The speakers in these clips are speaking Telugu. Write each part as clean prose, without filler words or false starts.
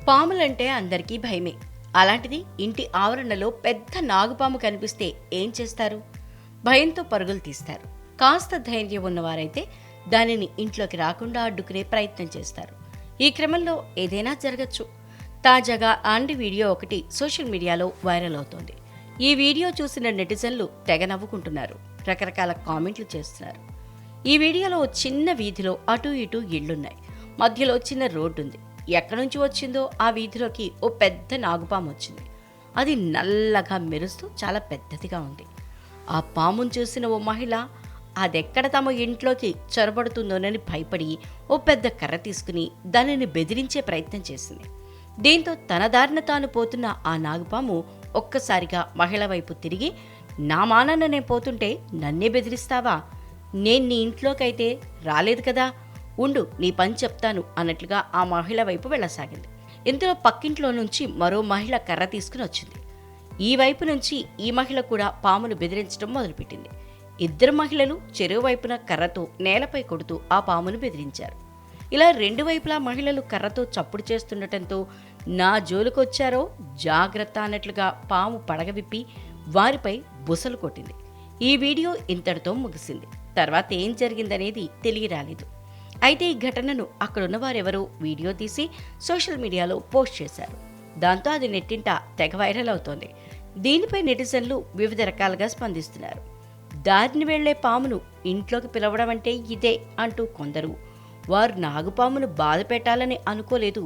పాములంటే అందరికీ భయమే. అలాంటిది ఇంటి ఆవరణలో పెద్ద నాగుపాము కనిపిస్తే ఏం చేస్తారు? భయంతో పరుగులు తీస్తారు. కాస్త ధైర్యం ఉన్నవారైతే దానిని ఇంట్లోకి రాకుండా అడ్డుకునే ప్రయత్నం చేస్తారు. ఈ క్రమంలో ఏదైనా జరగచ్చు. తాజాగా ఆండి వీడియో ఒకటి సోషల్ మీడియాలో వైరల్ అవుతోంది. ఈ వీడియో చూసిన నెటిజన్లు తెగ నవ్వుకుంటున్నారు, రకరకాల కామెంట్లు చేస్తున్నారు. ఈ వీడియోలో చిన్న వీధిలో అటూ ఇటూ ఇళ్లున్నాయి. మధ్యలో చిన్న రోడ్డుంది. ఎక్కడి నుంచి వచ్చిందో ఆ వీధిలోకి ఓ పెద్ద నాగుపాము వచ్చింది. అది నల్లగా మెరుస్తూ చాలా పెద్దదిగా ఉంది. ఆ పామును చూసిన ఓ మహిళ అదెక్కడ తమ ఇంట్లోకి చొరబడుతుందోనని భయపడి ఓ పెద్ద కర్ర తీసుకుని దానిని బెదిరించే ప్రయత్నం చేసింది. దీంతో తన దారిన తాను పోతున్న ఆ నాగుపాము ఒక్కసారిగా మహిళ వైపు తిరిగి, నా మానాన్న నేను పోతుంటే నన్నే బెదిరిస్తావా? నేను నీ ఇంట్లోకైతే రాలేదు కదా, ఉండు నీ పని చెప్తాను అన్నట్లుగా ఆ మహిళ వైపు వెళ్ళసాగింది. ఇంతలో పక్కింట్లో నుంచి మరో మహిళ కర్ర తీసుకుని వచ్చింది. ఈ వైపు నుంచి ఈ మహిళ కూడా పామును బెదిరించడం మొదలుపెట్టింది. ఇద్దరు మహిళలు చెరువు వైపున కర్రతో నేలపై కొడుతూ ఆ పామును బెదిరించారు. ఇలా రెండు వైపులా మహిళలు కర్రతో చప్పుడు చేస్తుండటంతో నా జోలుకొచ్చారో జాగ్రత్త అన్నట్లుగా పాము పడగ విప్పి వారిపై బుసలు కొట్టింది. ఈ వీడియో ఇంతటితో ముగిసింది. తర్వాత ఏం జరిగిందనేది తెలియరాలేదు. అయితే ఈ ఘటనను అక్కడున్న వారెవరో వీడియో తీసి సోషల్ మీడియాలో పోస్ట్ చేశారు. దాంతో అది నెట్టింట తెగ వైరల్ అవుతోంది. దీనిపై నెటిజన్లు వివిధ రకాలుగా స్పందిస్తున్నారు. దారిని వెళ్లే పామును ఇంట్లోకి పిలవడం అంటే ఇదే అంటూ కొందరు, వారు నాగుపామును బాధ పెట్టాలని అనుకోలేదు,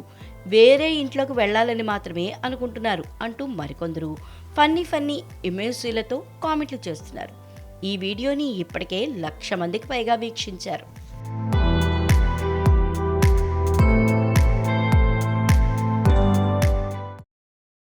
వేరే ఇంట్లోకి వెళ్లాలని మాత్రమే అనుకుంటున్నారు అంటూ మరికొందరు ఫన్నీ ఇమేజ్లతో కామెంట్లు చేస్తున్నారు. ఈ వీడియోని ఇప్పటికే 1,00,000 మందికి పైగా వీక్షించారు.